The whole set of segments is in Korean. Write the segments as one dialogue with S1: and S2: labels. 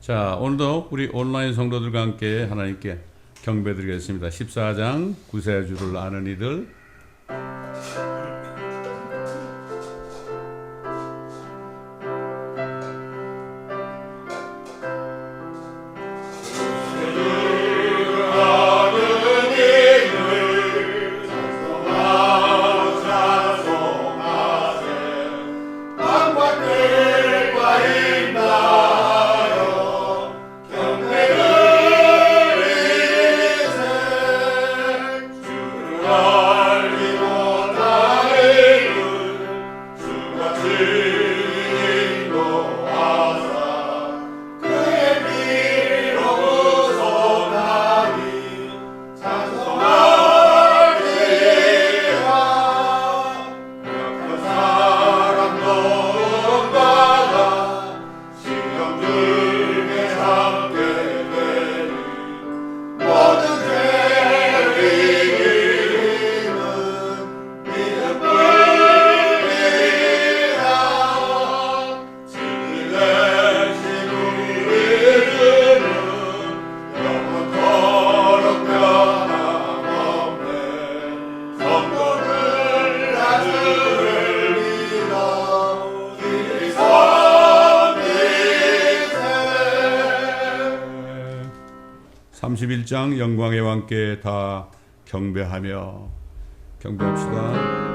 S1: 자, 오늘도 우리 온라인 성도들과 함께 하나님께 경배드리겠습니다. 14장 구세주를 아는 이들. (31장) 영광의 왕께 다 경배하며 경배합시다.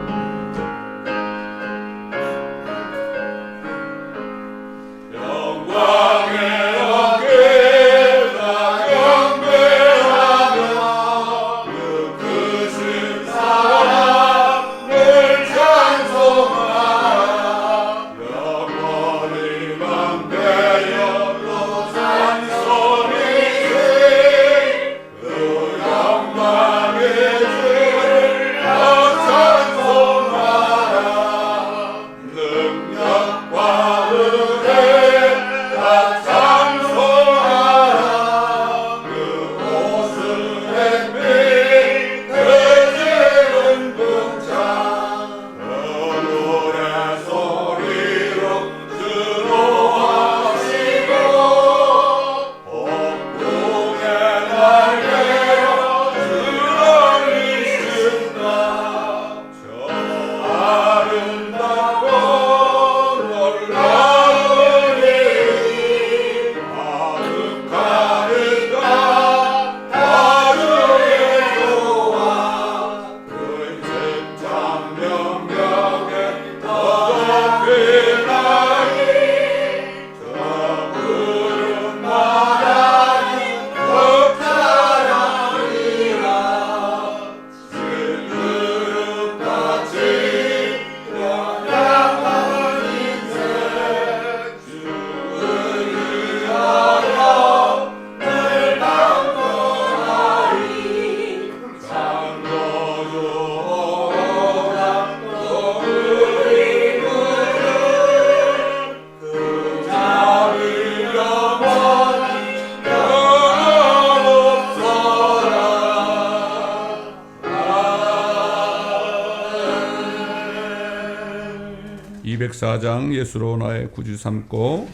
S1: (204장) 예수로 나의 구주 삼고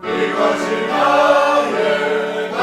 S1: 이것이 나의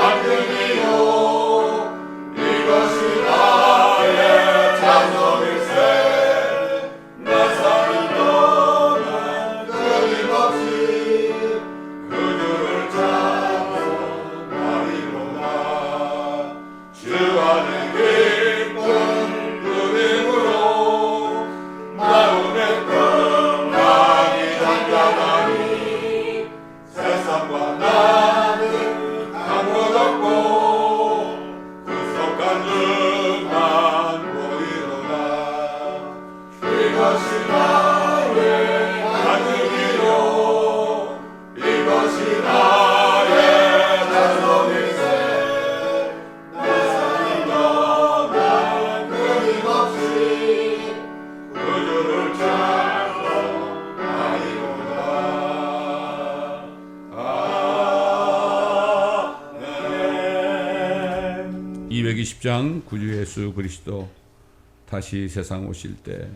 S1: 220장 구주 예수 그리스도 다시 세상 오실 때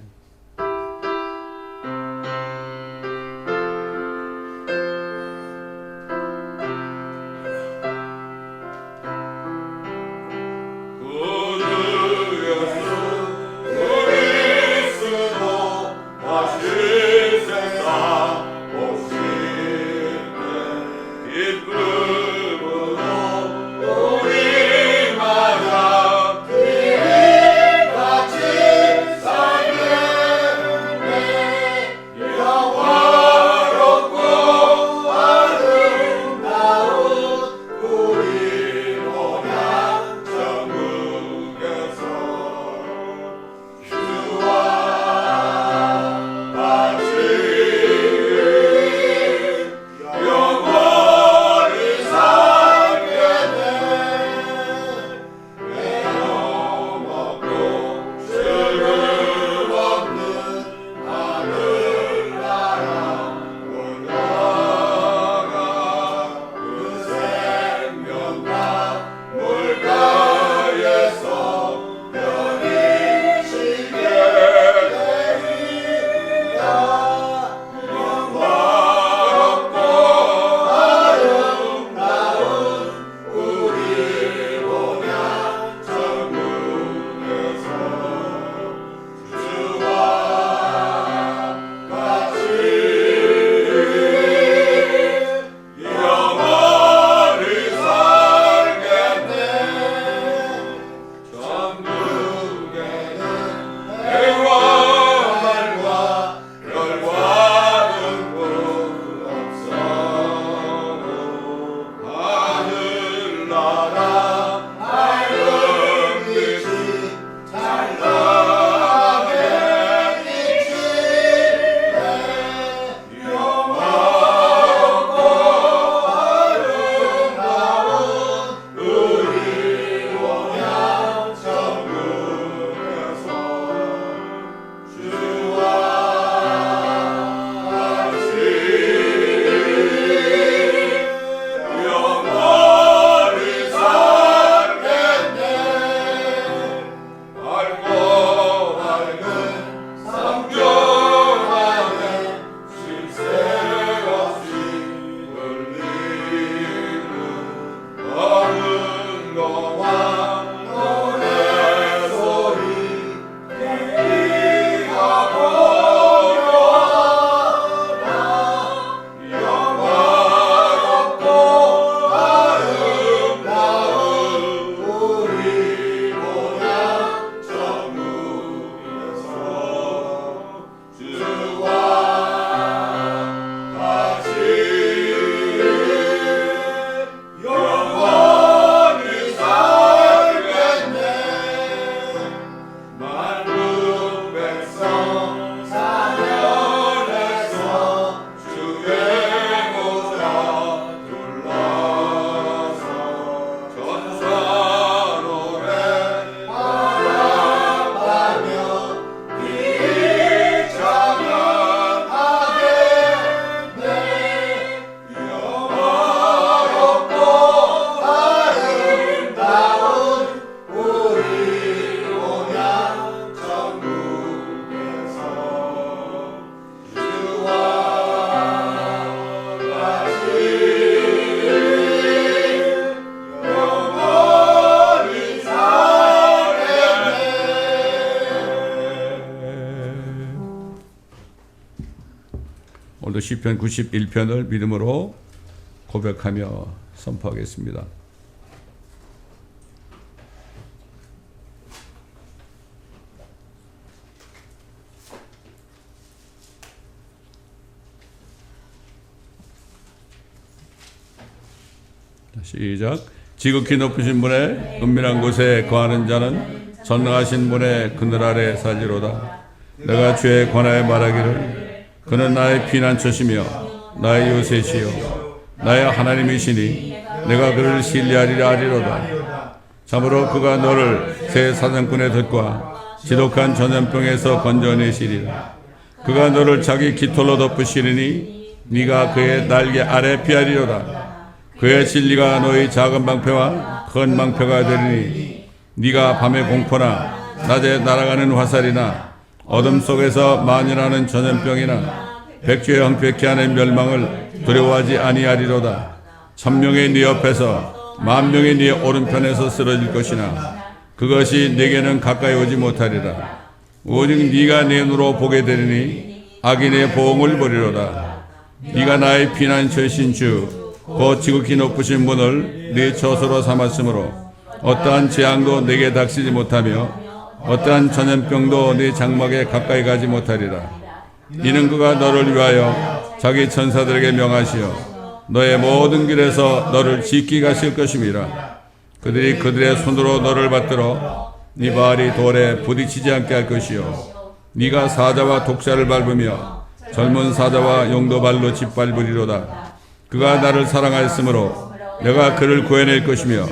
S1: 오늘도 시편 91편을 믿음으로 고백하며 선포하겠습니다. 시작. 지극히 높으신 분의 은밀한 곳에 거하는 자는 전능하신 분의 그늘 아래 살리로다. 내가 주의 권하에 말하기를 그는 나의 피난처시며 나의 요새시요 나의 하나님이시니 내가 그를 신뢰하리라 하리로다. 참으로 그가 너를 새 사냥꾼의 덫과 지독한 전염병에서 건져내시리라. 그가 너를 자기 깃털로 덮으시리니 네가 그의 날개 아래 피하리로다. 그의 진리가 너희 작은 방패와 큰 방패가 되리니 네가 밤의 공포나 낮에 날아가는 화살이나 어둠 속에서 만연하는 전염병이나 백주의 황폐케 하는 멸망을 두려워하지 아니하리로다. 천명이 네 옆에서 만명이 네 오른편에서 쓰러질 것이나 그것이 네게는 가까이 오지 못하리라. 오직 네가 내 눈으로 보게 되리니 악인의 보응을 보리로다. 네가 나의 피난처이신 주, 곧 지극히 높으신 분을 네 처소로 삼았으므로 어떠한 재앙도 내게 닥치지 못하며 어떠한 전염병도 네 장막에 가까이 가지 못하리라. 이는 그가 너를 위하여 자기 천사들에게 명하시어 너의 모든 길에서 너를 지키게 하실 것임이라. 그들이 그들의 손으로 너를 받들어 네 발이 돌에 부딪히지 않게 할 것이요 네가 사자와 독사를 밟으며 젊은 사자와 용도발로 짓밟으리로다. 그가 나를 사랑하였으므로 내가 그를 구해낼 것이며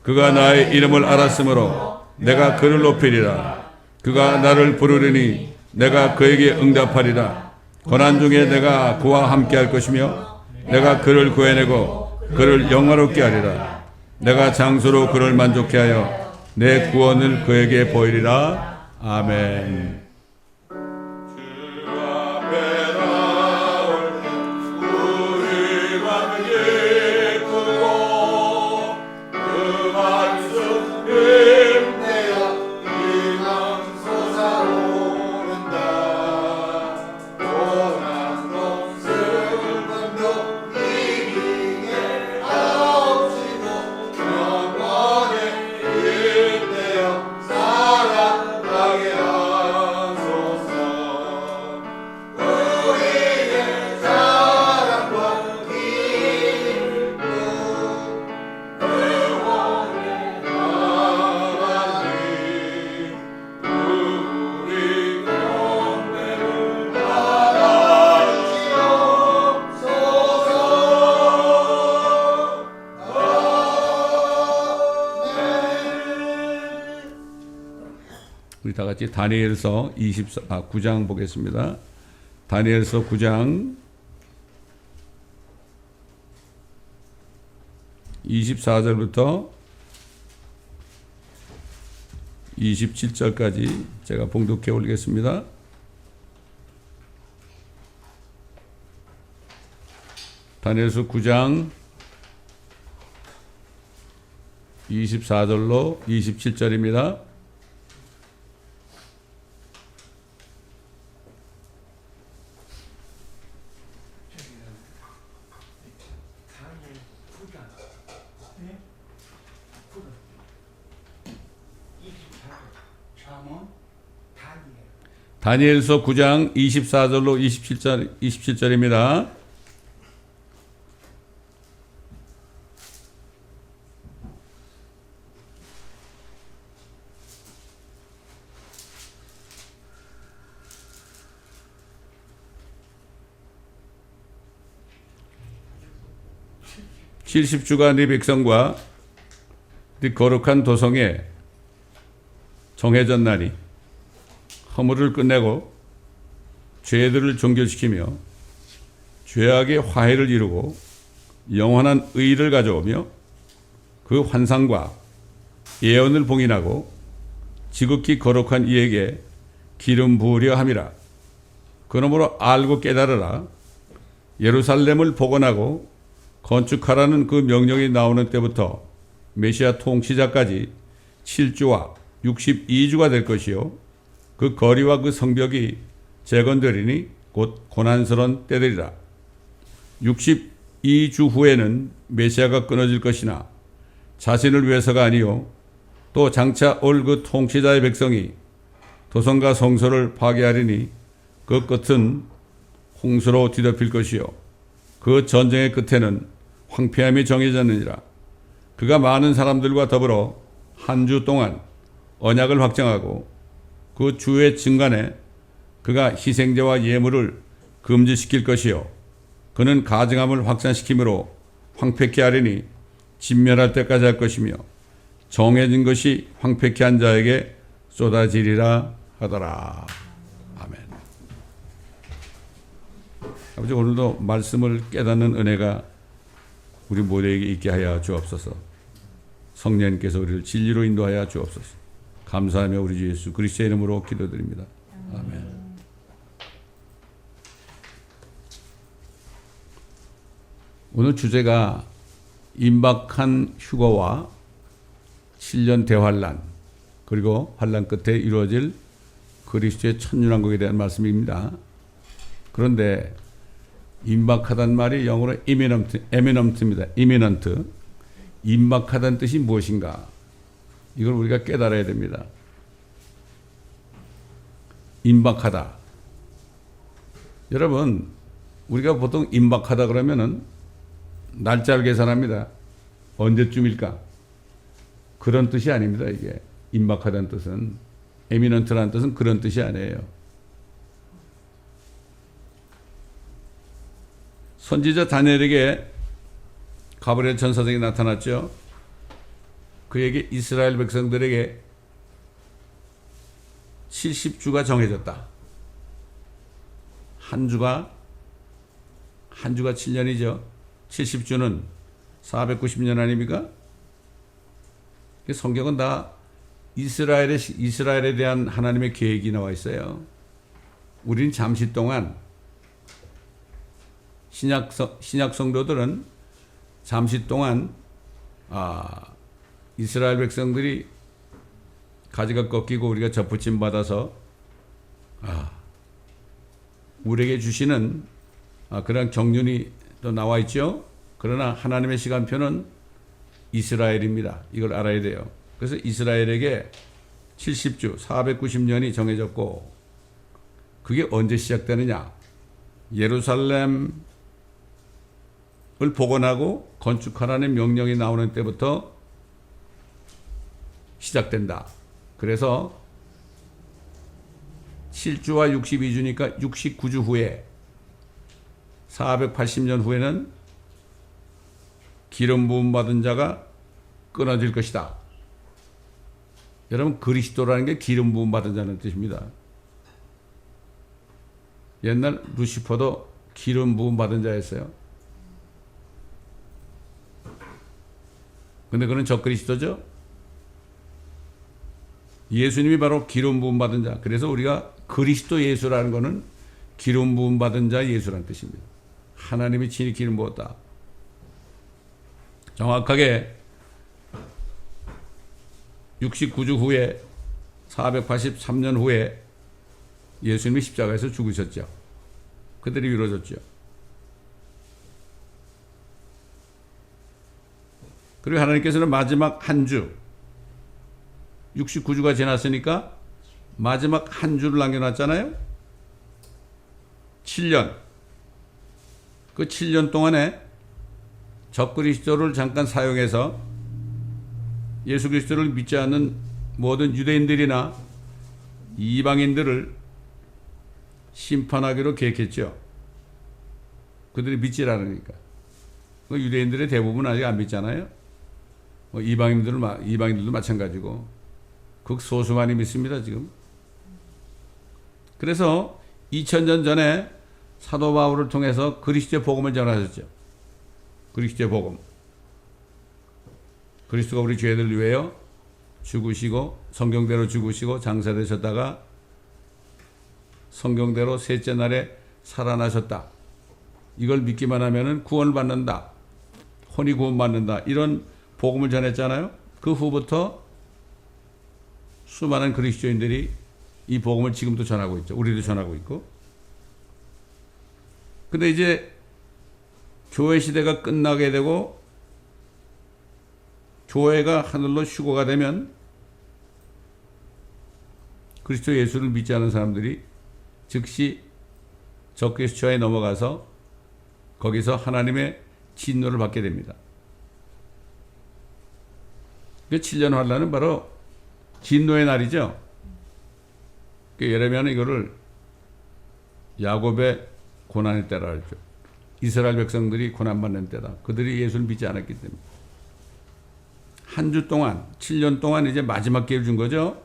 S1: 그가 나의 이름을 알았으므로 내가 그를 높이리라. 그가 나를 부르리니 내가 그에게 응답하리라. 고난 중에 내가 그와 함께 할 것이며 내가 그를 구해내고 그를 영화롭게 하리라. 내가 장수로 그를 만족케 하여 내 구원을 그에게 보이리라. 아멘. 우리 다 같이 다니엘서 9장 보겠습니다. 다니엘서 9장 24절부터 27절까지 제가 봉독해 올리겠습니다. 다니엘서 9장 24절로 27절입니다. 다니엘서 9장 24절로 27절입니다. (70주가) 네 백성과 네 거룩한 도성에 정해졌나니 허물을 끝내고 죄들을 정결시키며 죄악의 화해를 이루고 영원한 의를 가져오며 그 환상과 예언을 봉인하고 지극히 거룩한 이에게 기름 부으려 함이라. 그러므로 알고 깨달으라. 예루살렘을 복원하고 건축하라는 그 명령이 나오는 때부터 메시아 통치자까지 7주와 62주가 될 것이요 그 거리와 그 성벽이 재건되리니 곧 고난스러운 때들이라. 62주 후에는 메시아가 끊어질 것이나 자신을 위해서가 아니요 또 장차 올 그 통치자의 백성이 도성과 성소를 파괴하리니 그 끝은 홍수로 뒤덮일 것이요 그 전쟁의 끝에는 황폐함이 정해졌느니라. 그가 많은 사람들과 더불어 한 주 동안 언약을 확정하고 그 주의 증간에 그가 희생제와 예물을 금지시킬 것이요 그는 가증함을 확산시키므로 황폐케 하리니 진멸할 때까지 할 것이며 정해진 것이 황폐케 한 자에게 쏟아지리라 하더라. 아멘. 아버지, 오늘도 말씀을 깨닫는 은혜가 우리 모두에게 있게 하여 주옵소서. 성령님께서 우리를 진리로 인도하여 주옵소서. 감사하며 우리 주 예수 그리스도의 이름으로 기도드립니다. 아멘. 오늘 주제가 임박한 휴거와 7년 대환란 그리고 환란 끝에 이루어질 그리스도의 천년왕국에 대한 말씀입니다. 그런데 임박하다는 말이 영어로 imminent입니다. imminent. 임박하다는 뜻이 무엇인가? 이걸 우리가 깨달아야 됩니다. 임박하다. 여러분, 우리가 보통 임박하다 그러면은 날짜를 계산합니다. 언제쯤일까? 그런 뜻이 아닙니다. 이게 임박하다는 뜻은, 에미넌트라는 뜻은 그런 뜻이 아니에요. 선지자 다니엘에게 가브리엘 천사장이 나타났죠. 그에게 이스라엘 백성들에게 70주가 정해졌다. 한 주가 7년이죠. 70주는 490년 아닙니까? 성경은 다 이스라엘에 대한 하나님의 계획이 나와 있어요. 우린 잠시 동안 신약 성도들은 잠시 동안 이스라엘 백성들이 가지가 꺾이고 우리가 접붙임 받아서 우리에게 주시는 그런 경륜이 또 나와 있죠. 그러나 하나님의 시간표는 이스라엘입니다. 이걸 알아야 돼요. 그래서 이스라엘에게 70주 490년이 정해졌고 그게 언제 시작되느냐? 예루살렘을 복원하고 건축하라는 명령이 나오는 때부터 시작된다. 그래서 7주와 62주니까 69주 후에 480년 후에는 기름 부음 받은 자가 끊어질 것이다. 여러분, 그리스도라는 게 기름 부음 받은 자는 뜻입니다. 옛날 루시퍼도 기름 부음 받은 자였어요. 근데 그는 적그리스도죠. 예수님이 바로 기름 부음 받은 자. 그래서 우리가 그리스도 예수라는 것은 기름 부음 받은 자 예수라는 뜻입니다. 하나님이 친히 기름 부었다. 정확하게 69주 후에 483년 후에 예수님이 십자가에서 죽으셨죠. 그들이 이루어졌죠. 그리고 하나님께서는 마지막 한 주 69주가 지났으니까 마지막 한 주를 남겨놨잖아요. 7년. 그 7년 동안에 적그리스도를 잠깐 사용해서 예수 그리스도를 믿지 않는 모든 유대인들이나 이방인들을 심판하기로 계획했죠. 그들이 믿질 않으니까. 유대인들의 대부분 아직 안 믿잖아요. 이방인들도 마찬가지고 극소수만이 믿습니다, 지금. 그래서 2000년 전에 사도 바울을 통해서 그리스도의 복음을 전하셨죠. 그리스도의 복음. 그리스도가 우리 죄들 위하여 죽으시고 성경대로 죽으시고 장사되셨다가 성경대로 셋째 날에 살아나셨다. 이걸 믿기만 하면은 구원을 받는다. 혼이 구원받는다. 이런 복음을 전했잖아요. 그 후부터 수많은 그리스도인들이 이 복음을 지금도 전하고 있죠. 우리도 전하고 있고. 근데 이제 교회 시대가 끝나게 되고 교회가 하늘로 휴거가 되면 그리스도 예수를 믿지 않은 사람들이 즉시 적그리스도에 넘어가서 거기서 하나님의 진노를 받게 됩니다. 그 7년 환란은 바로 진노의 날이죠. 예레미야는 이거를 야곱의 고난의 때라 하죠. 이스라엘 백성들이 고난받는 때다. 그들이 예수를 믿지 않았기 때문에. 한 주 동안, 7년 동안 이제 마지막 기회를 준 거죠.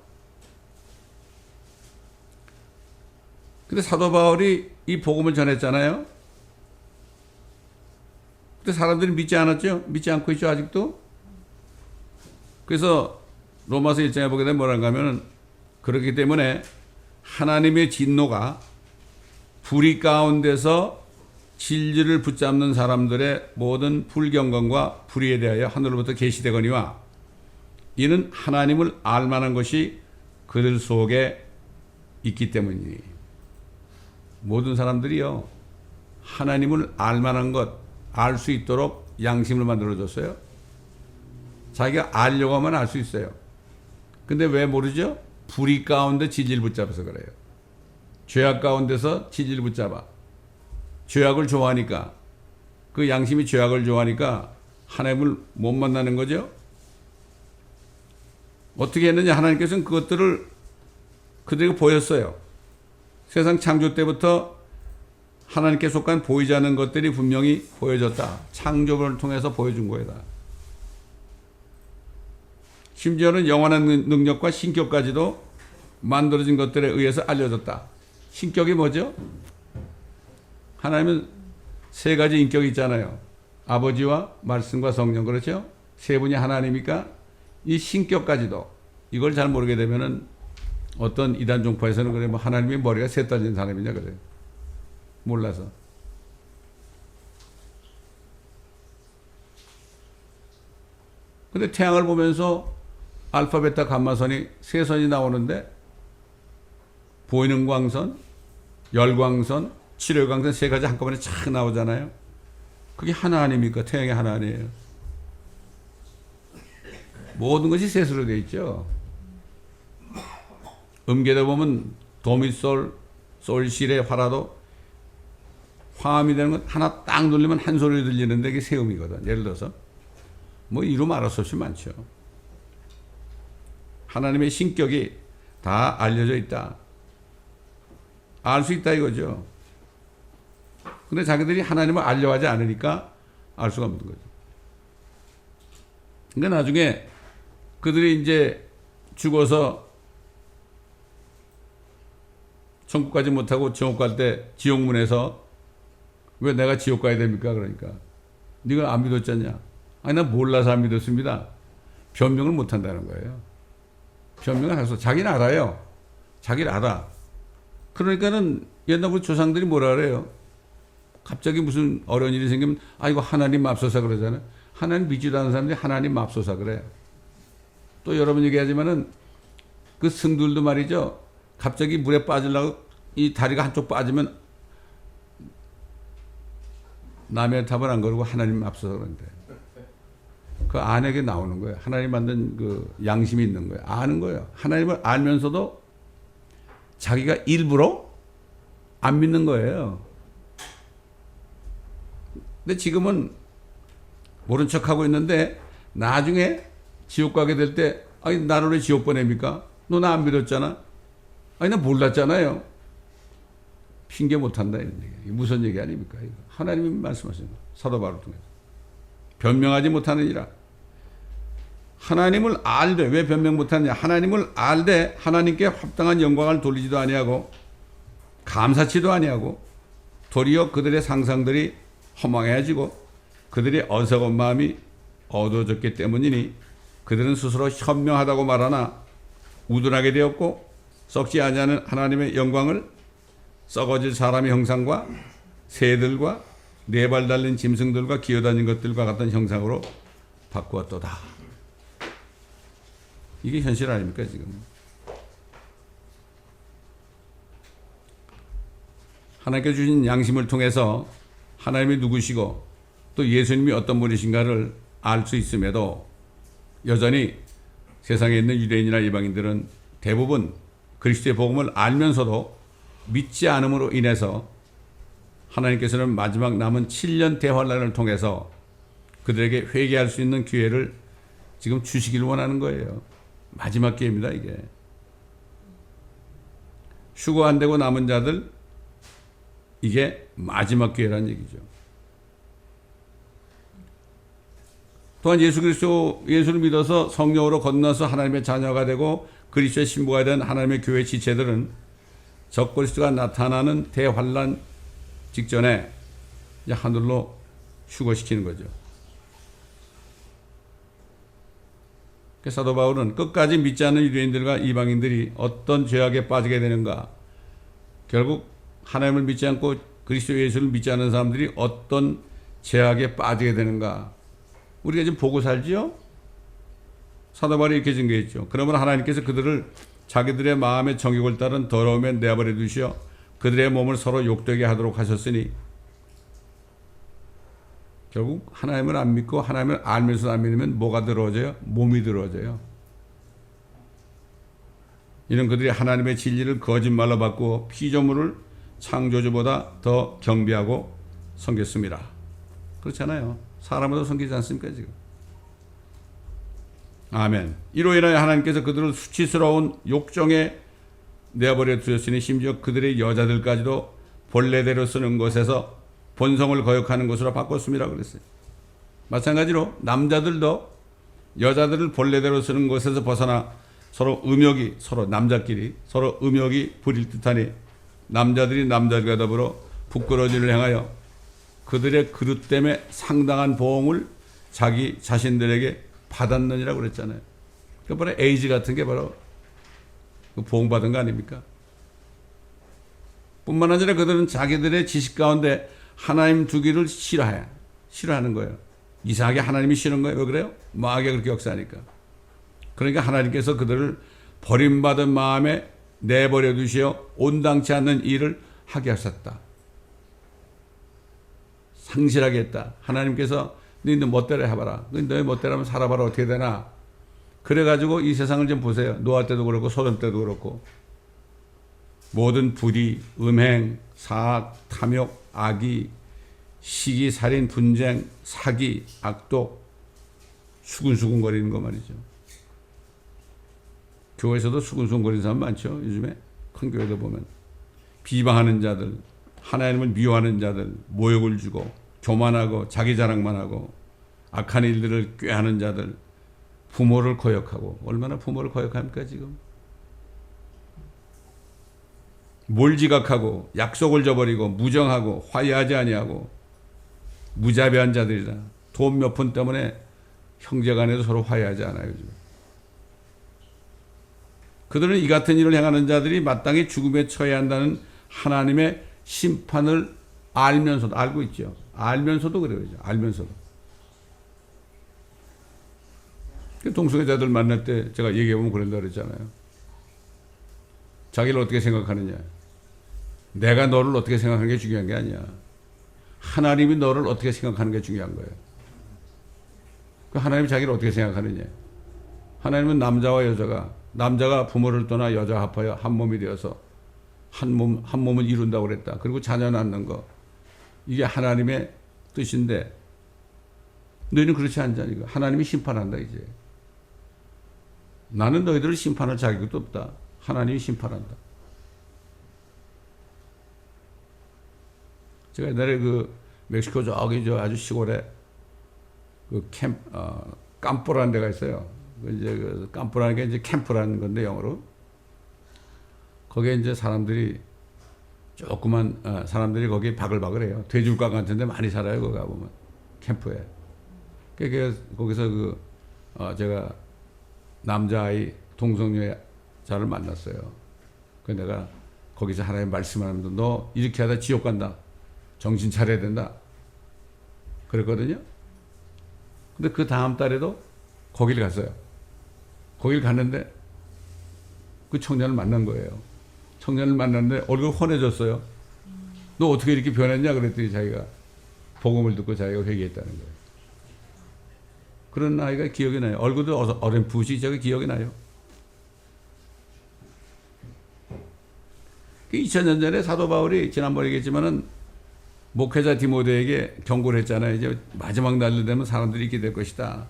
S1: 근데 사도 바울이 이 복음을 전했잖아요. 근데 사람들이 믿지 않았죠? 믿지 않고 있죠, 아직도? 그래서 로마서 1장에 보게 되면 뭐라고 하면 그렇기 때문에 하나님의 진노가 불의 가운데서 진리를 붙잡는 사람들의 모든 불경건과 불의에 대하여 하늘로부터 계시되거니와 이는 하나님을 알만한 것이 그들 속에 있기 때문이니. 모든 사람들이요 하나님을 알만한 것, 알 수 있도록 양심을 만들어줬어요. 자기가 알려고 하면 알 수 있어요. 근데 왜 모르죠? 불의 가운데 진리를 붙잡아서 그래요. 죄악 가운데서 진리를 붙잡아. 죄악을 좋아하니까, 그 양심이 죄악을 좋아하니까 하나님을 못 만나는 거죠. 어떻게 했느냐? 하나님께서는 그것들을 그들에게 보였어요. 세상 창조 때부터 하나님께 속한 보이지 않는 것들이 분명히 보여졌다. 창조를 통해서 보여준 거다. 심지어는 영원한 능력과 신격까지도 만들어진 것들에 의해서 알려졌다. 신격이 뭐죠? 하나님은 세 가지 인격이 있잖아요. 아버지와 말씀과 성령, 그렇죠? 세 분이 하나님이니까 이 신격까지도, 이걸 잘 모르게 되면은 어떤 이단 종파에서는 그래, 뭐 하나님의 머리가 셋 달린 사람이냐 그래요. 몰라서. 근데 태양을 보면서 알파, 베타, 감마선이 세 선이 나오는데 보이는 광선, 열광선, 칠열광선 세 가지 한꺼번에 착 나오잖아요. 그게 하나님입니까? 태양이 하나님이에요. 모든 것이 셋으로 되어 있죠. 음계다 보면 도미솔, 솔실의 화라도 화음이 되는 건 하나 딱 누르면 한 소리 들리는데 이게 세음이거든. 예를 들어서 뭐 이루 말할 수 없이 많죠. 하나님의 신격이 다 알려져 있다. 알 수 있다 이거죠. 근데 자기들이 하나님을 알려하지 않으니까 알 수가 없는 거죠. 그러니까 나중에 그들이 이제 죽어서 천국 가지 못하고 지옥 갈 때 지옥문에서 왜 내가 지옥 가야 됩니까? 그러니까 네가 안 믿었잖냐? 아니 난 몰라서 안 믿었습니다. 변명을 못 한다는 거예요. 변명을 해서 자기는 알아요. 자기를 알아. 그러니까는 옛날 우리 조상들이 뭐라 그래요? 갑자기 무슨 어려운 일이 생기면 이거 하나님 맙소사 그러잖아요. 하나님 믿지도 않는 사람들이 하나님 맙소사 그래요. 또 여러 번 얘기하지만은 그 승들도 말이죠. 갑자기 물에 빠지려고 이 다리가 한쪽 빠지면 남의 탑을 안 걸고 하나님 맙소사 그러는데 그 안에게 나오는 거예요. 하나님 만든 그 양심이 있는 거예요. 아는 거예요. 하나님을 알면서도 자기가 일부러 안 믿는 거예요. 근데 지금은 모른 척하고 있는데 나중에 지옥 가게 될 때 나를 왜 지옥 보냅니까? 너 나 안 믿었잖아. 나 몰랐잖아요. 핑계 못한다 이런 얘기. 무슨 얘기 아닙니까? 이거. 하나님이 말씀하신 거. 사도 바울을 통해서. 변명하지 못하느니라. 하나님을 알되 왜 변명 못하느냐? 하나님을 알되 하나님께 합당한 영광을 돌리지도 아니하고 감사치도 아니하고 도리어 그들의 상상들이 허망해지고 그들의 어리석은 마음이 어두워졌기 때문이니 그들은 스스로 현명하다고 말하나 우둔하게 되었고 썩지 아니하는 하나님의 영광을 썩어질 사람의 형상과 새들과 네 발 달린 짐승들과 기어다니는 것들과 같은 형상으로 바꾸었도다. 이게 현실 아닙니까 지금? 하나님께 주신 양심을 통해서 하나님이 누구시고 또 예수님이 어떤 분이신가를 알 수 있음에도 여전히 세상에 있는 유대인이나 이방인들은 대부분 그리스도의 복음을 알면서도 믿지 않음으로 인해서 하나님께서는 마지막 남은 7년 대환란을 통해서 그들에게 회개할 수 있는 기회를 지금 주시길 원하는 거예요. 마지막 기회입니다, 이게. 휴거 안 되고 남은 자들, 이게 마지막 기회라는 얘기죠. 또한 예수 그리스도, 예수를 믿어서 성령으로 건너서 하나님의 자녀가 되고 그리스도의 신부가 된 하나님의 교회 지체들은 적그리스도가 나타나는 대환란 직전에 이제 하늘로 휴거시키는 거죠. 사도 바울은 끝까지 믿지 않는 유대인들과 이방인들이 어떤 죄악에 빠지게 되는가, 결국 하나님을 믿지 않고 그리스도 예수를 믿지 않는 사람들이 어떤 죄악에 빠지게 되는가, 우리가 지금 보고 살지요? 사도 바울이 이렇게 증거했죠. 그러면 하나님께서 그들을 자기들의 마음의 정욕을 따른 더러움에 내버려 두시어 그들의 몸을 서로 욕되게 하도록 하셨으니, 결국 하나님을 안 믿고 하나님을 알면서 안 믿으면 뭐가 더러워져요? 몸이 더러워져요. 이런 그들이 하나님의 진리를 거짓말로 바꾸어 피조물을 창조주보다 더 경배하고 섬겼습니다. 그렇잖아요. 사람보다 섬기지 않습니까 지금? 아멘. 이로 인하여 하나님께서 그들을 수치스러운 욕정에 내버려 두셨으니 심지어 그들의 여자들까지도 본래대로 쓰는 것에서 본성을 거역하는 것으로 바꿨습니다 그랬어요. 마찬가지로 남자들도 여자들을 본래대로 쓰는 것에서 벗어나 서로 남자끼리 서로 음욕이 부릴 듯하니 남자들이 남자들과 더불어 부끄러짐을 행하여 그들의 그릇 때문에 상당한 보응을 자기 자신들에게 받았느니라고 그랬잖아요. 그 바로 에이즈 같은 게 바로 보응받은 거 아닙니까? 뿐만 아니라 그들은 자기들의 지식 가운데 하나님 두기를 싫어하는 거예요. 이상하게 하나님이 싫은 거예요. 왜 그래요? 마귀가 그렇게 역사하니까. 그러니까 하나님께서 그들을 버림받은 마음에 내버려 두시어 온당치 않는 일을 하게 하셨다. 상실하게 했다. 하나님께서 너희들 멋대로 해봐라. 너희 멋대로 하면 살아봐라. 어떻게 되나. 그래가지고 이 세상을 좀 보세요. 노아 때도 그렇고 소돔 때도 그렇고 모든 불의, 음행, 사악, 탐욕, 악의, 시기, 살인, 분쟁, 사기, 악독, 수근수근거리는 거 말이죠. 교회에서도 수근수근거리는 사람 많죠. 요즘에 큰 교회도 보면 비방하는 자들, 하나님을 미워하는 자들, 모욕을 주고 교만하고 자기 자랑만 하고 악한 일들을 꾀하는 자들, 부모를 거역하고, 얼마나 부모를 거역합니까 지금? 몰지각하고 약속을 저버리고 무정하고 화해하지 아니하고 무자비한 자들이다. 돈 몇 푼 때문에 형제간에도 서로 화해하지 않아요. 요즘. 그들은 이 같은 일을 행하는 자들이 마땅히 죽음에 처해야 한다는 하나님의 심판을 알면서도, 알고 있죠. 알면서도 그래요. 알면서도. 동성애자들 만날 때 제가 얘기해보면 그런다 그랬잖아요. 자기를 어떻게 생각하느냐. 내가 너를 어떻게 생각하는 게 중요한 게 아니야. 하나님이 너를 어떻게 생각하는 게 중요한 거예요. 하나님이 자기를 어떻게 생각하느냐. 하나님은 남자가 부모를 떠나 여자와 합하여 한 몸이 되어서 한 몸을 이룬다고 그랬다. 그리고 자녀 낳는 거. 이게 하나님의 뜻인데 너희는 그렇지 않잖아. 하나님이 심판한다 이제. 나는 너희들을 심판할 자격도 없다. 하나님이 심판한다. 제가 옛날에 멕시코 저기 아주 시골에 깜포라는 데가 있어요. 이제 깜포라는 게 이제 캠프라는 건데 영어로. 거기에 이제 사람들이 사람들이 거기 바글바글해요. 돼지국가 같은데 많이 살아요. 거기 가보면 캠프에. 거기서 제가 남자아이 동성애자를 만났어요. 그래서 내가 거기서 하나님 말씀하면서 너 이렇게 하다 지옥 간다. 정신 차려야 된다. 그랬거든요. 근데 그 다음 달에도 거기를 갔어요. 거기를 갔는데 그 청년을 만난 거예요. 청년을 만났는데 얼굴 환해졌어요. 너 어떻게 이렇게 변했냐 그랬더니 자기가 복음을 듣고 자기가 회개했다는 거예요. 그런 아이가 기억이 나요. 얼굴도 어렴풋이 제가 기억이 나요. 2000년 전에 사도 바울이 지난번에 얘기했지만은 목회자 디모데에게 경고를 했잖아요. 이제 마지막 날이 되면 사람들이 이렇게 될 것이다.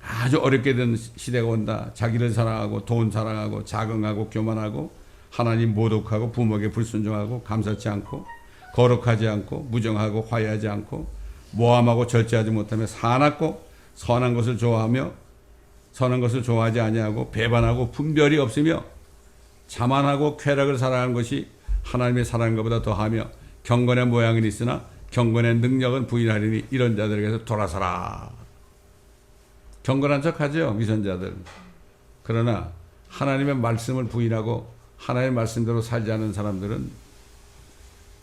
S1: 아주 어렵게 된 시대가 온다. 자기를 사랑하고 돈 사랑하고 자긍하고 교만하고 하나님 모독하고 부모에게 불순종하고 감사치 않고 거룩하지 않고 무정하고 화해하지 않고 모함하고 절제하지 못하며 사납고 선한 것을 좋아하며 선한 것을 좋아하지 아니하고 배반하고 분별이 없으며 자만하고 쾌락을 사랑하는 것이 하나님의 사랑하는 것보다 더하며 경건의 모양은 있으나 경건의 능력은 부인하리니 이런 자들에게서 돌아서라. 경건한 척하죠, 위선자들. 그러나 하나님의 말씀을 부인하고 하나님의 말씀대로 살지 않은 사람들은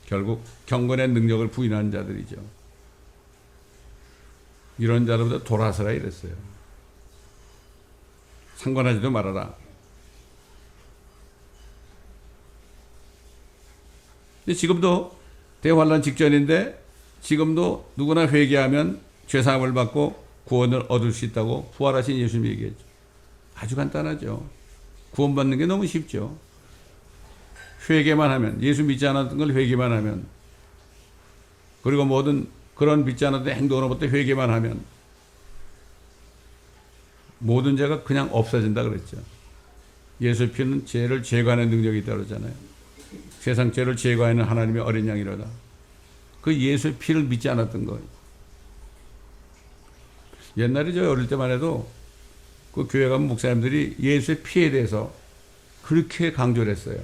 S1: 결국 경건의 능력을 부인하는 자들이죠. 이런 자로부터 돌아서라 이랬어요. 상관하지도 말아라. 근데 지금도 대환란 직전인데 지금도 누구나 회개하면 죄사함을 받고 구원을 얻을 수 있다고 부활하신 예수님이 얘기했죠. 아주 간단하죠. 구원받는 게 너무 쉽죠. 회개만 하면, 예수 믿지 않았던 걸 회개만 하면, 그리고 모든 그런 믿지 않았던 행동으로부터 회개만 하면 모든 죄가 그냥 없어진다 그랬죠. 예수의 피는 죄를 제거하는 능력이 있다고 그러잖아요. 세상 죄를 제거하는 하나님의 어린 양이로다. 그 예수의 피를 믿지 않았던 거예요. 옛날에 저 어릴 때만 해도 그 교회 가면 목사님들이 예수의 피에 대해서 그렇게 강조를 했어요.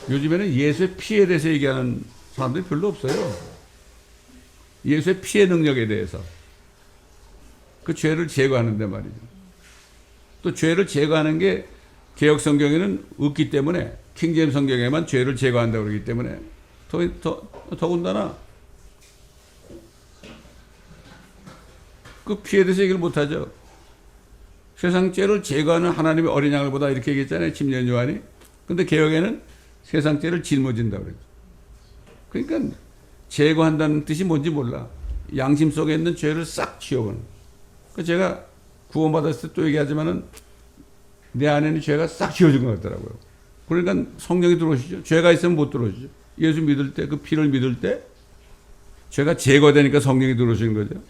S1: 요즘에는 예수의 피에 대해서 얘기하는 사람들이 별로 없어요. 예수의 피의 능력에 대해서. 그 죄를 제거하는데 말이죠. 또 죄를 제거하는 게 개역 성경에는 없기 때문에, 킹제임 성경에만 죄를 제거한다고 그러기 때문에 더군다나 그 피에 대해서 얘기를 못하죠. 세상 죄를 제거하는 하나님의 어린 양을 보다 이렇게 얘기했잖아요, 침례 요한이. 근데 개역에는 세상 죄를 짊어진다고 그랬죠. 그러니까 제거한다는 뜻이 뭔지 몰라. 양심 속에 있는 죄를 싹 지워버리는. 제가 구원받았을 때 또 얘기하지만은 내 안에는 죄가 싹 지워진 것 같더라고요. 그러니까 성령이 들어오시죠. 죄가 있으면 못 들어오시죠. 예수 믿을 때, 그 피를 믿을 때 죄가 제거되니까 성령이 들어오시는 거죠.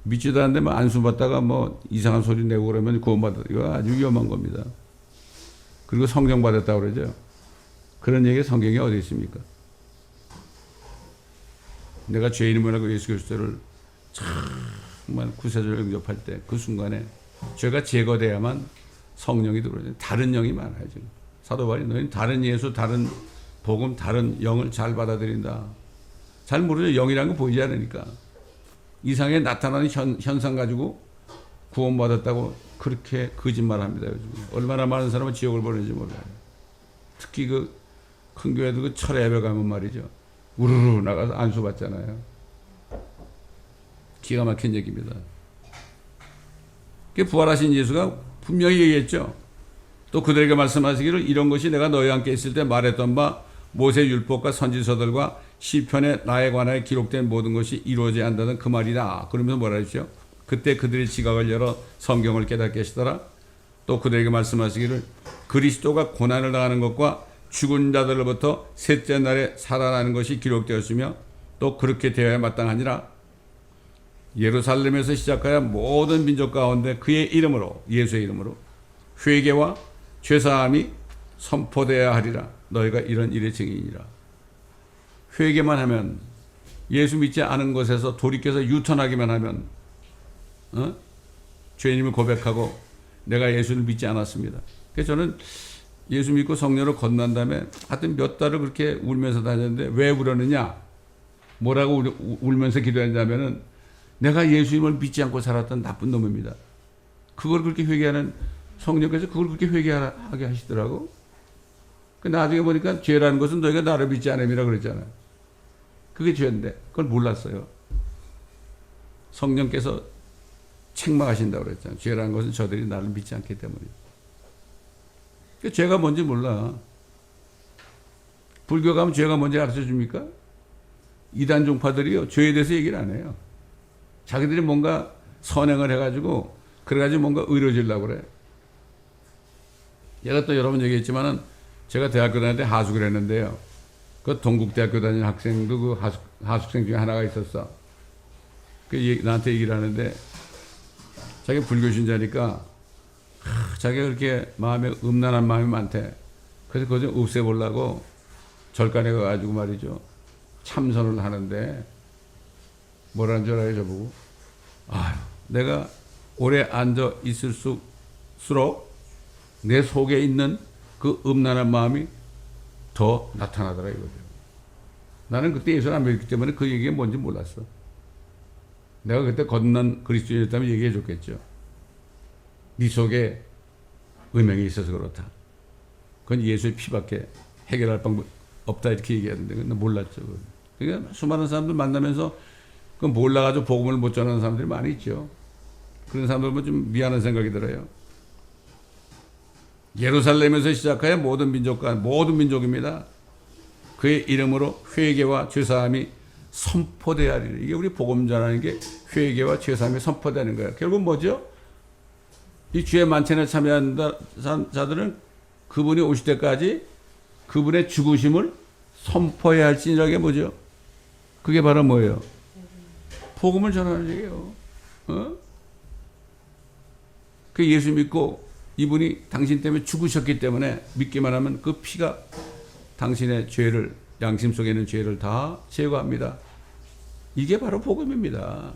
S1: 믿지도 않는데 뭐 안수 받다가 뭐 이상한 소리 내고 그러면 구원받았다. 이거 아주 위험한 겁니다. 그리고 성령 받았다고 그러죠. 그런 얘기가 성경에 어디 있습니까? 내가 죄인임을 알고 예수 그리스도를 정말 구세주로 영접할 때 그 순간에 죄가 제거돼야만 성령이 들어오죠. 다른 영이 많아요. 지금. 사도 바울이 너희는 다른 예수, 다른 복음, 다른 영을 잘 받아들인다. 잘 모르죠. 영이라는 거 보이지 않으니까. 이상에 나타나는 현상 가지고 구원받았다고 그렇게 거짓말합니다. 요즘. 얼마나 많은 사람은 지옥을 보내는지 몰라요. 특히 그 큰 교회도 그 철회 예배 가면 말이죠. 우르르 나가서 안수 받잖아요. 기가 막힌 얘기입니다. 부활하신 예수가 분명히 얘기했죠. 또 그들에게 말씀하시기를 이런 것이 내가 너희와 함께 있을 때 말했던 바 모세 율법과 선지서들과 시편에 나에 관하여 기록된 모든 것이 이루어져야 한다는 그 말이다. 그러면서 뭐라 했죠? 그때 그들의 지각을 열어 성경을 깨닫게 하시더라. 또 그들에게 말씀하시기를 그리스도가 고난을 당하는 것과 죽은 자들로부터 셋째 날에 살아나는 것이 기록되었으며 또 그렇게 되어야 마땅하니라. 예루살렘에서 시작하여 모든 민족 가운데 그의 이름으로, 예수의 이름으로 회개와 죄사함이 선포되어야 하리라. 너희가 이런 일의 증인이라. 회개만 하면, 예수 믿지 않은 것에서 돌이켜서 유턴하기만 하면 죄인임을 고백하고 내가 예수를 믿지 않았습니다. 그래서 저는 예수 믿고 성령으로 건넌 다음에 하여튼 몇 달을 그렇게 울면서 다녔는데 왜 울었느냐? 뭐라고 울면서 기도했냐면은 내가 예수님을 믿지 않고 살았던 나쁜 놈입니다. 그걸 그렇게 회개하는 성령께서 그걸 그렇게 회개하게 하시더라고. 나중에 보니까 죄라는 것은 너희가 나를 믿지 않음이라 그랬잖아요. 그게 죄인데 그걸 몰랐어요. 성령께서 책망하신다고 그랬잖아요. 죄라는 것은 저들이 나를 믿지 않기 때문이에요. 죄가 뭔지 몰라. 불교 가면 죄가 뭔지 가르쳐 줍니까? 이단 종파들이요, 죄에 대해서 얘기를 안 해요. 자기들이 뭔가 선행을 해가지고, 그래가지고 뭔가 의로워지려고 그래. 제가 또 여러 번 얘기했지만은, 제가 대학교 다닐 때 하숙을 했는데요. 그 동국대학교 다니는 학생도 그 하숙생 중에 하나가 있었어. 나한테 얘기를 하는데, 자기 불교신자니까, 자기가 그렇게 마음에 음란한 마음이 많대. 그래서 그거 좀 없애보려고 절간에 가가지고 말이죠. 참선을 하는데 뭐라는 줄 알아요, 저보고? 아유, 내가 오래 앉아 있을수록 내 속에 있는 그 음란한 마음이 더 나타나더라 이거죠. 나는 그때 예수를 안 믿기 때문에 그 얘기가 뭔지 몰랐어. 내가 그때 거듭난 그리스도인이었다면 얘기해 줬겠죠. 네 속에 음행이 있어서 그렇다. 그건 예수의 피밖에 해결할 방법 없다 이렇게 얘기하는데 근데 몰랐죠. 그러니까 수많은 사람들 만나면서 그 몰라가지고 복음을 못 전하는 사람들이 많이 있죠. 그런 사람들 보면 좀 미안한 생각이 들어요. 예루살렘에서 시작하여 모든 민족입니다. 그의 이름으로 회개와 죄사함이 선포되어야 하리라. 이게 우리 복음 전하는 게 회개와 죄사함이 선포되는 거예요. 결국 뭐죠? 이 주의 만찬에 참여한 자들은 그분이 오실 때까지 그분의 죽으심을 선포해야 할지니라. 게 뭐죠? 그게 바로 뭐예요? 복음을 전하는 얘기예요. 그 예수 믿고 이분이 당신 때문에 죽으셨기 때문에 믿기만 하면 그 피가 당신의 죄를, 양심 속에 있는 죄를 다 제거합니다. 이게 바로 복음입니다.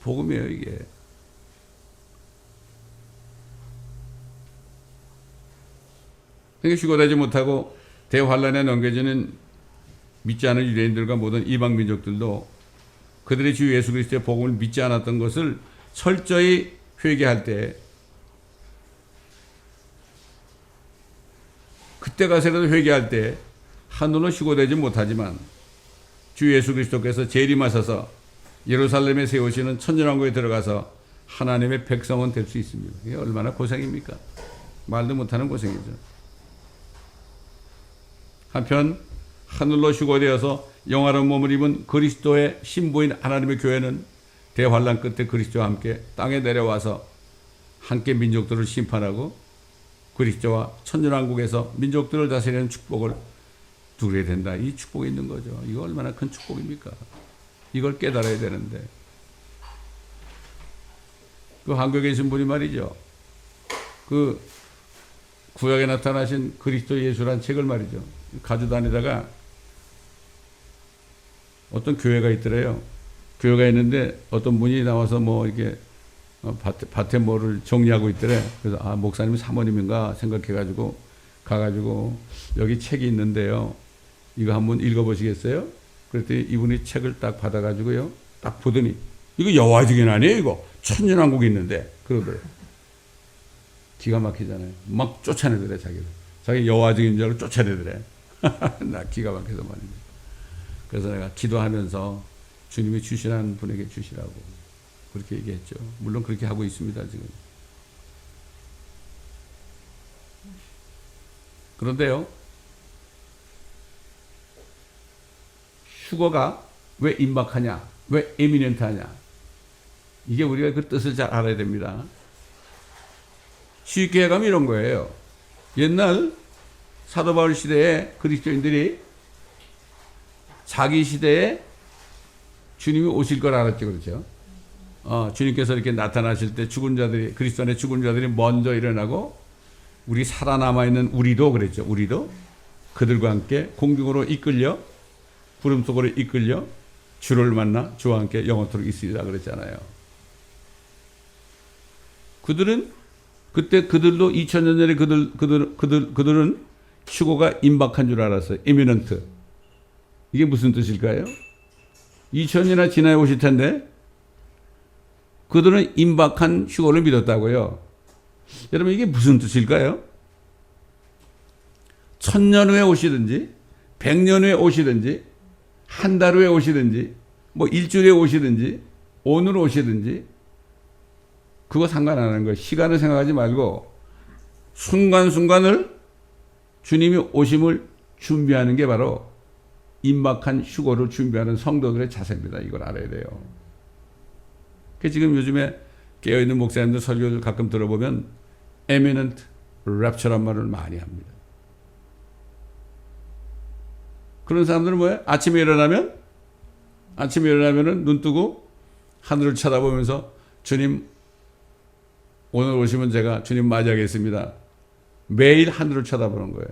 S1: 복음이에요, 이게. 그러니까 휴거되지 못하고 대환란에 넘겨지는 믿지 않은 유대인들과 모든 이방 민족들도 그들의 주 예수 그리스도의 복음을 믿지 않았던 것을 철저히 회개할 때, 그때 가서라도 회개할 때 한으로 휴거되지 못하지만 주 예수 그리스도께서 재림하셔서 예루살렘에 세우시는 천년왕국에 들어가서 하나님의 백성은 될 수 있습니다. 이게 얼마나 고생입니까? 말도 못하는 고생이죠. 한편 하늘로 휴거되어서 영화로운 몸을 입은 그리스도의 신부인 하나님의 교회는 대환란 끝에 그리스도와 함께 땅에 내려와서 함께 민족들을 심판하고 그리스도와 천년왕국에서 민족들을 다스리는 축복을 누리게 된다. 이 축복이 있는 거죠. 이거 얼마나 큰 축복입니까? 이걸 깨달아야 되는데. 그 한국에 계신 분이 말이죠. 그 구약에 나타나신 그리스도 예수란 책을 말이죠. 가지고 다니다가 어떤 교회가 있더래요. 교회가 있는데 어떤 분이 나와서 뭐 이렇게 밭에 뭐를 정리하고 있더래. 그래서 아, 목사님 사모님인가 생각해가지고 가가지고 여기 책이 있는데요. 이거 한번 읽어보시겠어요? 그랬더니 이분이 책을 딱 받아가지고요. 딱 보더니 이거 여호와 증인 아니에요? 이거 천년왕국이 있는데 그러더래. 기가 막히잖아요. 막 쫓아내더래 자기를. 자기 여호와 증인 줄 알고 쫓아내더래. 나 기가 막혀서 말입니다. 그래서 내가 기도하면서 주님이 주시라는 분에게 주시라고 그렇게 얘기했죠. 물론 그렇게 하고 있습니다 지금. 그런데요, 휴거가 왜 임박하냐, 왜 에미넨트하냐, 이게 우리가 그 뜻을 잘 알아야 됩니다. 쉽게 가면 이런 거예요. 옛날 사도 바울 시대에 그리스도인들이 자기 시대에 주님이 오실 걸 알았죠, 그렇죠? 주님께서 이렇게 나타나실 때 죽은 자들이, 그리스도 안에 죽은 자들이 먼저 일어나고 우리 살아남아 있는 우리도 그랬죠. 우리도 그들과 함께 공중으로 이끌려, 구름 속으로 이끌려 주를 만나 주와 함께 영원토록 있으리라 그랬잖아요. 그들은 그때 그들도 2000년 전에 그들은 휴거가 임박한 줄 알았어요. 이미넌트. 이게 무슨 뜻일까요? 2000년이나 지나야 오실 텐데 그들은 임박한 휴거를 믿었다고요. 여러분 이게 무슨 뜻일까요? 1000년 후에 오시든지 100년 후에 오시든지 한 달 후에 오시든지 뭐 일주일에 오시든지 오늘 오시든지 그거 상관 안 하는 거예요. 시간을 생각하지 말고 순간순간을 주님이 오심을 준비하는 게 바로 임박한 휴거를 준비하는 성도들의 자세입니다. 이걸 알아야 돼요. 지금 요즘에 깨어있는 목사님들 설교를 가끔 들어보면 imminent rapture란 말을 많이 합니다. 그런 사람들은 뭐예요? 아침에 일어나면은 눈 뜨고 하늘을 쳐다보면서 주님 오늘 오시면 제가 주님 맞이하겠습니다. 매일 하늘을 쳐다보는 거예요.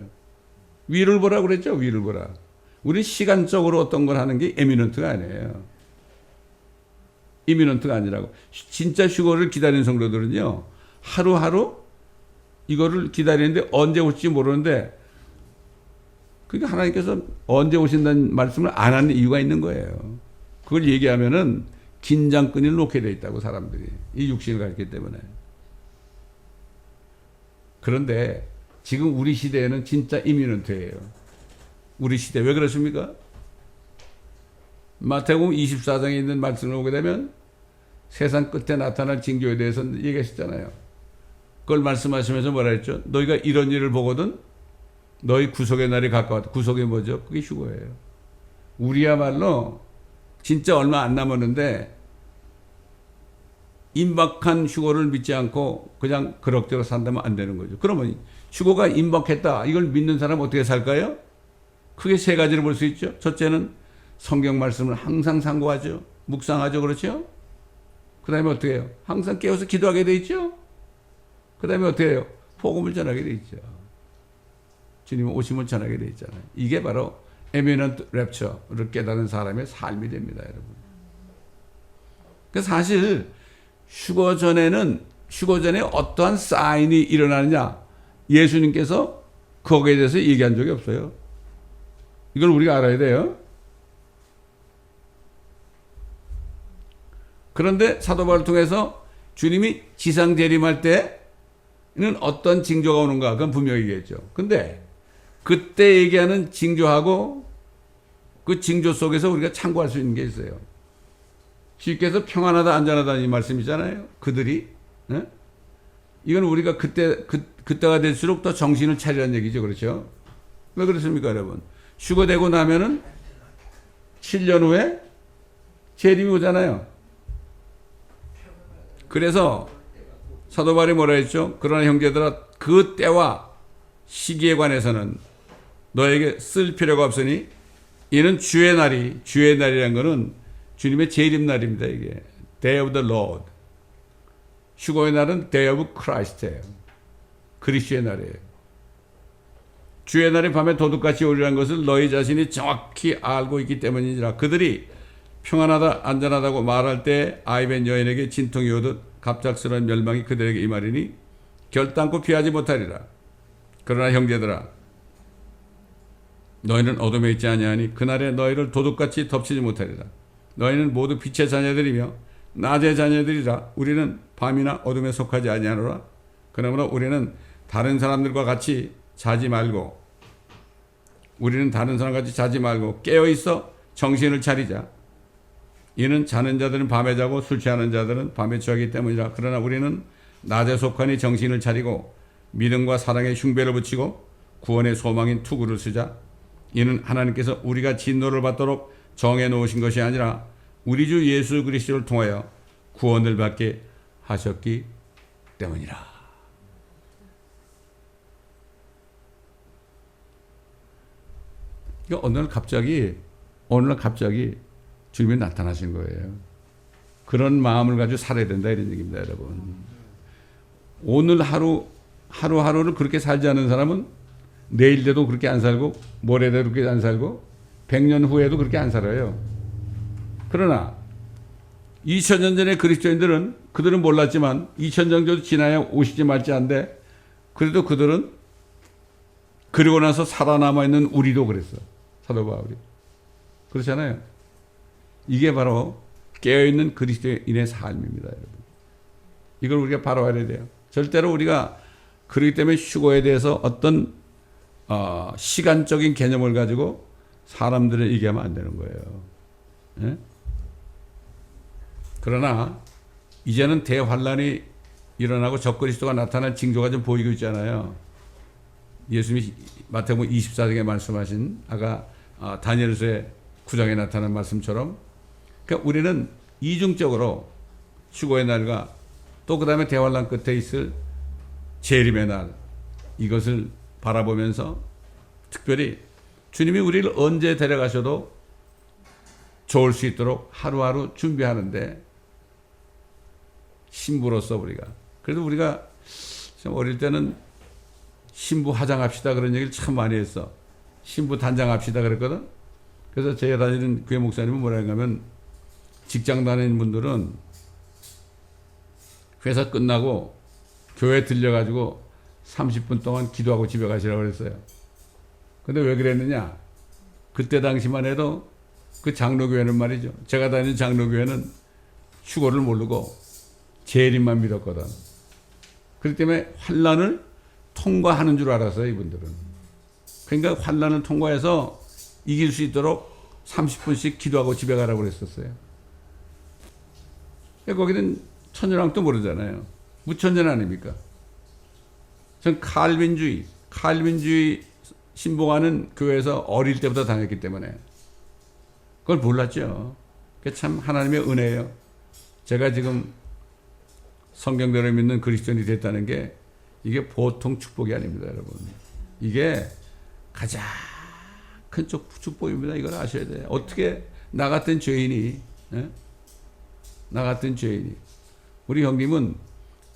S1: 위를 보라 그랬죠? 위를 보라. 우리 시간적으로 어떤 걸 하는 게 에미넌트가 아니에요. 이미넌트가 아니라고. 진짜 휴거를 기다리는 성도들은요, 하루하루 이거를 기다리는데 언제 올지 모르는데, 그러니까 하나님께서 언제 오신다는 말씀을 안 하는 이유가 있는 거예요. 그걸 얘기하면은 긴장끈을 놓게 돼 있다고 사람들이. 이 육신을 가졌기 때문에. 그런데 지금 우리 시대에는 진짜 이민은퇴예요. 우리 시대 왜 그렇습니까? 마태복음 24장에 있는 말씀을 보게 되면 세상 끝에 나타날 징조에 대해서 얘기하셨잖아요. 그걸 말씀하시면서 뭐라 했죠? 너희가 이런 일을 보거든 너희 구속의 날이 가까웠다. 구속이 뭐죠? 그게 휴거예요. 우리야말로 진짜 얼마 안 남았는데 임박한 휴거를 믿지 않고 그냥 그럭저럭 산다면 안 되는 거죠. 그러면 휴거가 임박했다. 이걸 믿는 사람 어떻게 살까요? 크게 세 가지를 볼 수 있죠. 첫째는 성경 말씀을 항상 상고하죠. 묵상하죠. 그렇죠? 그 다음에 어떻게 해요? 항상 깨어서 기도하게 돼 있죠. 그 다음에 어떻게 해요? 복음을 전하게 돼 있죠. 주님 오심을 전하게 돼 있잖아요. 이게 바로 에미넌트 랩처를 깨닫는 사람의 삶이 됩니다, 여러분. 사실 휴거 전에 어떠한 사인이 일어나느냐 예수님께서 거기에 대해서 얘기한 적이 없어요. 이걸 우리가 알아야 돼요. 그런데 사도 바울을 통해서 주님이 지상 재림할 때는 어떤 징조가 오는가 그건 분명히 얘기했죠. 근데 그때 얘기하는 징조하고 그 징조 속에서 우리가 참고할 수 있는 게 있어요. 주께서 평안하다 안전하다 이 말씀이잖아요. 그들이 이건 우리가 그때가 될수록 더 정신을 차리라는 얘기죠. 그렇죠? 왜 그렇습니까, 여러분? 휴거되고 나면은 7년 후에 재림이 오잖아요. 그래서 사도 바울이 뭐라 했죠? 그러나 형제들아 그 때와 시기에 관해서는 너에게 쓸 필요가 없으니 이는 주의 날이라는 것은 주님의 재림날입니다. 이게 Day of the Lord. 휴거의 날은 Day of Christ예요. 그리스도의 날이에요. 주의 날이 밤에 도둑같이 오리라는 것을 너희 자신이 정확히 알고 있기 때문이니라. 그들이 평안하다 안전하다고 말할 때 아이벤 여인에게 진통이 오듯 갑작스러운 멸망이 그들에게 임하리니 결단코 피하지 못하리라. 그러나 형제들아 너희는 어둠에 있지 아니하니 그날에 너희를 도둑같이 덮치지 못하리라. 너희는 모두 빛의 자녀들이며 낮의 자녀들이라. 우리는 밤이나 어둠에 속하지 아니하노라. 그러므로 우리는 다른 사람들과 같이 자지 말고 깨어 있어 정신을 차리자. 이는 자는 자들은 밤에 자고 술 취하는 자들은 밤에 취하기 때문이라. 그러나 우리는 낮에 속하니 정신을 차리고 믿음과 사랑의 흉배를 붙이고 구원의 소망인 투구를 쓰자. 이는 하나님께서 우리가 진노를 받도록 정해 놓으신 것이 아니라 우리 주 예수 그리스도를 통하여 구원을 받게 하셨기 때문이라. 그러니까 어느 날 갑자기 주님이 나타나신 거예요. 그런 마음을 가지고 살아야 된다 이런 얘기입니다, 여러분. 오늘 하루하루를 그렇게 살지 않은 사람은 내일에도 그렇게 안 살고 모레도 그렇게 안 살고 100년 후에도 그렇게 안 살아요. 그러나 2000년 전에 그리스도인들은 그들은 몰랐지만 2000년 정도 지나야 오시지 말지 않는데 그래도 그들은 그리고 나서 살아남아 있는 우리도 그랬어. 사도 바울이. 그렇잖아요. 이게 바로 깨어있는 그리스도인의 삶입니다, 여러분. 이걸 우리가 바로 알아야 돼요. 절대로 우리가 그렇기 때문에 휴거에 대해서 어떤 시간적인 개념을 가지고 사람들을 얘기하면 안 되는 거예요. 예? 그러나 이제는 대환란이 일어나고 적그리스도가 나타날 징조가 좀 보이고 있잖아요. 예수님이 마태복음 24장에 말씀하신 아까 다니엘서의 9장에 나타난 말씀처럼 그러니까 우리는 이중적으로 휴거의 날과 또 그 다음에 대환란 끝에 있을 재림의 날 이것을 바라보면서 특별히 주님이 우리를 언제 데려가셔도 좋을 수 있도록 하루하루 준비하는데 신부로서 그래도 우리가 참 어릴 때는 신부 화장합시다 그런 얘기를 참 많이 했어. 신부 단장합시다 그랬거든. 그래서 제가 다니는 교회 목사님은 뭐라 하냐면 직장 다니는 분들은 회사 끝나고 교회 들려가지고 30분 동안 기도하고 집에 가시라고 그랬어요. 근데 왜 그랬느냐? 그때 당시만 해도 그 장로교회는 말이죠. 제가 다니는 장로교회는 휴거를 모르고 재림만 믿었거든. 그렇기 때문에 환난을 통과하는 줄 알았어요, 이분들은. 그러니까 환난을 통과해서 이길 수 있도록 30분씩 기도하고 집에 가라고 그랬었어요. 거기는 천연왕도 모르잖아요. 무천년 아닙니까? 전 칼빈주의 신봉하는 교회에서 어릴 때부터 다녔기 때문에 그걸 몰랐죠. 그게 참 하나님의 은혜예요. 제가 지금 성경대로 믿는 그리스도인이 됐다는 게 이게 보통 축복이 아닙니다, 여러분. 이게 가장 큰 축복입니다. 이걸 아셔야 돼요. 어떻게 나 같은 죄인이, 나 같은 죄인이, 우리 형님은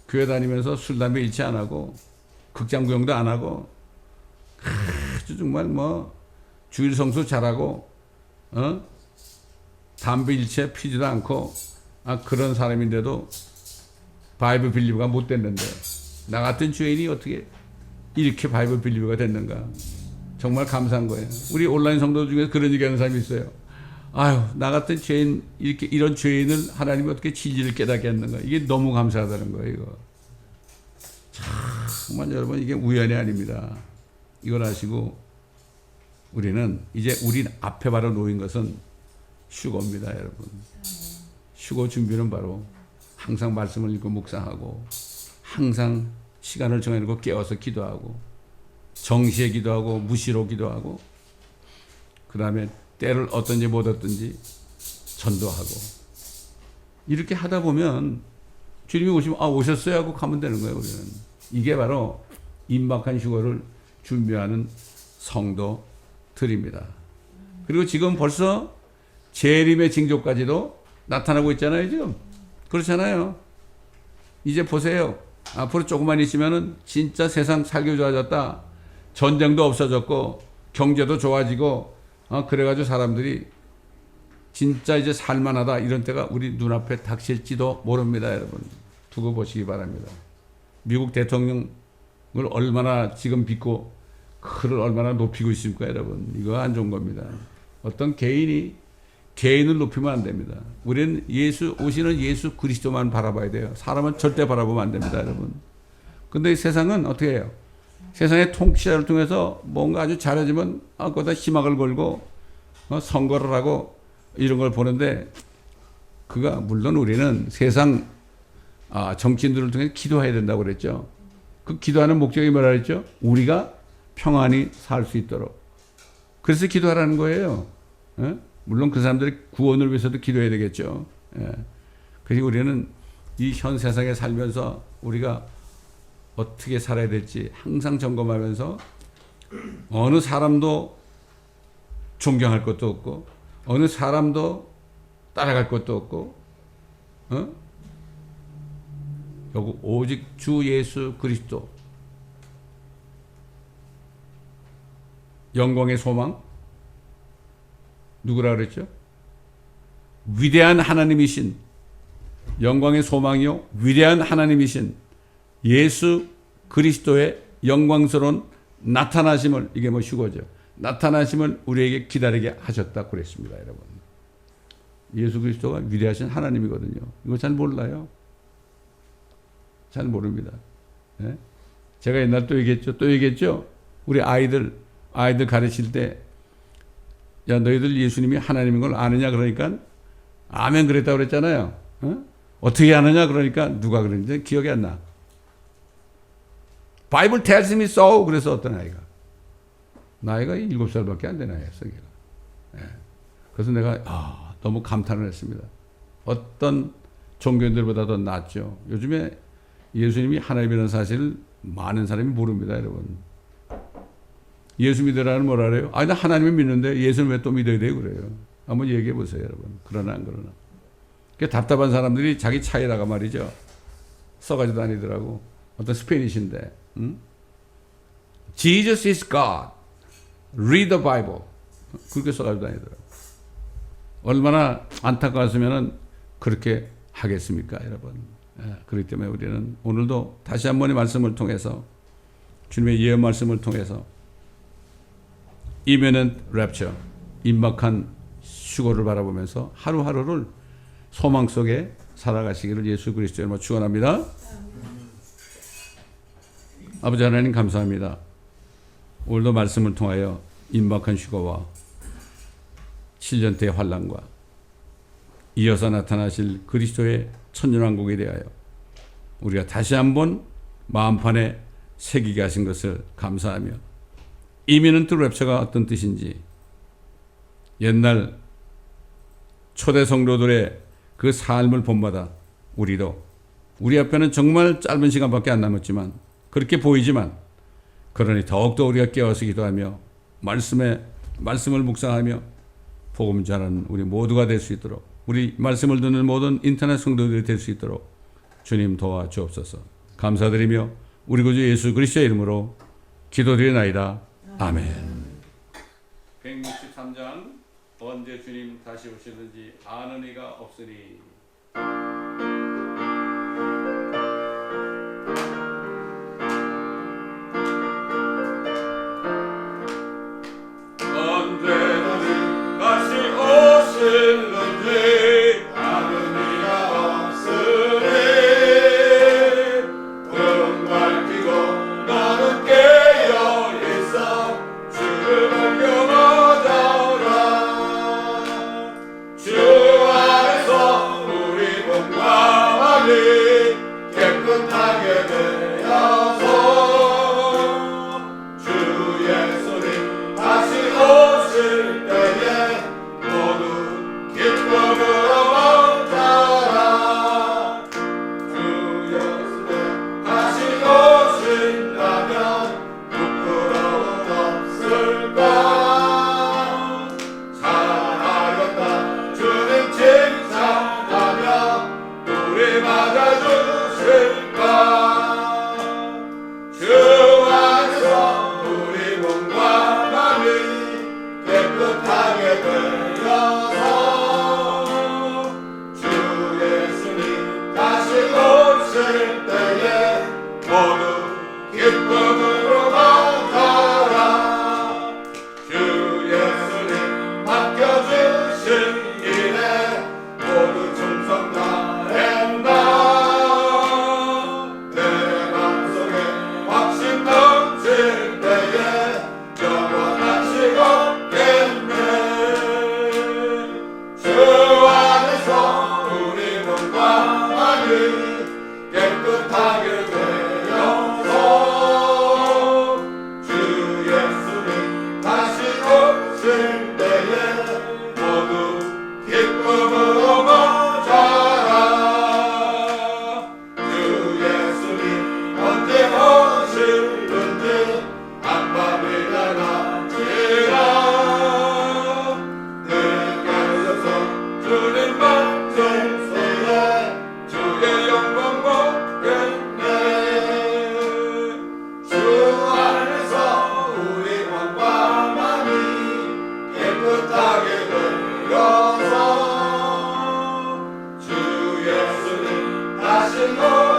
S1: 교회 다니면서 술, 담배 일치 안 하고 극장 구경도 안 하고 아주 정말 뭐 주일 성수 잘하고 담배 일체 피지도 않고 그런 사람인데도 바이블 빌리버가 못 됐는데 나 같은 죄인이 어떻게 이렇게 바이블 빌리버가 됐는가. 정말 감사한 거예요. 우리 온라인 성도 중에 그런 얘기하는 사람이 있어요. 아유, 나 같은 죄인, 이런 죄인을 하나님이 어떻게 진리를 깨닫게 했는가. 이게 너무 감사하다는 거예요, 이거. 정말 여러분, 이게 우연이 아닙니다. 이걸 아시고, 우리는 우린 앞에 바로 놓인 것은 휴거입니다, 여러분. 휴거 준비는 바로 항상 말씀을 읽고 묵상하고, 항상 시간을 정해놓고 깨워서 기도하고, 정시에 기도하고, 무시로 기도하고, 그 다음에 때를 얻든지 못 얻든지 전도하고, 이렇게 하다 보면 주님이 오시면 오셨어요 하고 가면 되는 거예요. 우리는 이게 바로 임박한 휴거를 준비하는 성도들입니다. 그리고 지금 벌써 재림의 징조까지도 나타나고 있잖아요. 지금 그렇잖아요. 이제 보세요. 앞으로 조금만 있으면은 진짜 세상 살기 좋아졌다. 전쟁도 없어졌고 경제도 좋아지고 그래가지고 사람들이 진짜 이제 살만하다 이런 때가 우리 눈앞에 닥칠지도 모릅니다. 여러분 두고 보시기 바랍니다. 미국 대통령을 얼마나 지금 빚고 그를 얼마나 높이고 있습니까? 여러분 이거 안 좋은 겁니다. 어떤 개인을 높이면 안 됩니다. 우리는 오시는 예수 그리스도만 바라봐야 돼요. 사람은 절대 바라보면 안 됩니다. 여러분. 근데 이 세상은 어떻게 해요? 세상의 통치자를 통해서 뭔가 아주 잘해지면 거기다 희망을 걸고 선거를 하고 이런 걸 보는데 그가 물론 우리는 세상 정치인들을 통해 기도해야 된다고 그랬죠. 그 기도하는 목적이 뭐라 그랬죠? 우리가 평안히 살 수 있도록. 그래서 기도하라는 거예요. 물론 그 사람들의 구원을 위해서도 기도해야 되겠죠. 그래서 우리는 이 현 세상에 살면서 우리가 어떻게 살아야 될지 항상 점검하면서 어느 사람도 존경할 것도 없고 어느 사람도 따라갈 것도 없고 여기 오직 주 예수 그리스도 영광의 소망 누구라 그랬죠? 위대한 하나님이신 영광의 소망이요 위대한 하나님이신 예수 그리스도의 영광스러운 나타나심을 이게 뭐 휴거죠. 나타나심을 우리에게 기다리게 하셨다고 그랬습니다. 여러분. 예수 그리스도가 위대하신 하나님이거든요. 이거 잘 몰라요. 잘 모릅니다. 네? 제가 옛날 또 얘기했죠. 우리 아이들 가르칠 때 야 너희들 예수님이 하나님인 걸 아느냐 그러니까 아멘 그랬다고 그랬잖아요. 어떻게 아느냐 그러니까 누가 그랬는지 기억이 안 나. 바이블 tells me so 그래서 어떤 아이가 나이가 7살밖에 안 되는 아이였어. 네. 그래서 내가 너무 감탄을 했습니다. 어떤 종교인들보다도 낫죠. 요즘에 예수님이 하나님이라는 사실을 많은 사람이 모릅니다. 여러분. 예수 믿으라는 뭐라 그래요? 나 하나님을 믿는데 예수는 왜 또 믿어야 돼요? 그래요. 한번 얘기해 보세요. 여러분. 그러나 안 그러나. 답답한 사람들이 자기 차에다가 말이죠. 써가지고 다니더라고. 어떤 스페니쉬인데 Jesus is God. Read the Bible. 그렇게 써가지고 다니더라고. 얼마나 안타까웠으면 그렇게 하겠습니까, 여러분. 그렇기 때문에 우리는 오늘도 다시 한 번의 말씀을 통해서 주님의 예언 말씀을 통해서 imminent rapture, 임박한 휴거를 바라보면서 하루하루를 소망 속에 살아가시기를 예수 그리스도의 이름으로 축원합니다. 아버지 하나님 감사합니다. 오늘도 말씀을 통하여 임박한 휴거와 7년대의 환난과 이어서 나타나실 그리스도의 천년왕국에 대하여 우리가 다시 한번 마음판에 새기게 하신 것을 감사하며 이미는 랩처가 어떤 뜻인지 옛날 초대 성도들의 그 삶을 본마다 우리도 우리 앞에는 정말 짧은 시간밖에 안 남았지만 그렇게 보이지만 그러니 더욱더 우리가 깨어서 기도하며 말씀을 묵상하며 복음 전하는 우리 모두가 될 수 있도록 우리 말씀을 듣는 모든 인터넷 성도들이 될 수 있도록 주님 도와주옵소서. 감사드리며 우리 구주 예수 그리스도의 이름으로 기도드리나이다. 아멘. 163장 언제 주님 다시 오시는지 아는 이가 없으니 언제 주님 다시 오실는지 아는 이가 없으니 등 밝히고 나는 깨어있어 주를 공경하자라. 주 안에서 우리 몸과 마음이 깨끗하게 되어서 주 예수님 다시 오실 때에 모두 기쁨으로 멈춰라. 주 예수님 다시 오신다면 부끄러움 없을까. 잘하였다 주님 칭찬하며 우리 맞아주실까. 주 안에서 우리 몸과 마음이 깨끗하게 되어서 주 예수님 다시 오실 때에 모두 기쁨으로 맞아라. 주 예수님 맡겨주신 일에 모두 충성 다한다. 내 마음속에 확신 넘칠 때에 영원한 시간겠네. 주 안에서 우리 몸과 마음이 깨끗하게 되어서 주 예수님 다시 오실 때에 모두 기쁨으로 맞아라. 주 예수님 언제 오실는지 안밤이 다가지라. 내게 하셔서 주님 만질 때에 주의 영광 보겠네. 주 안에서 우리 몸과 마음이 깨끗하게 되어서 주 예수님 다시 오실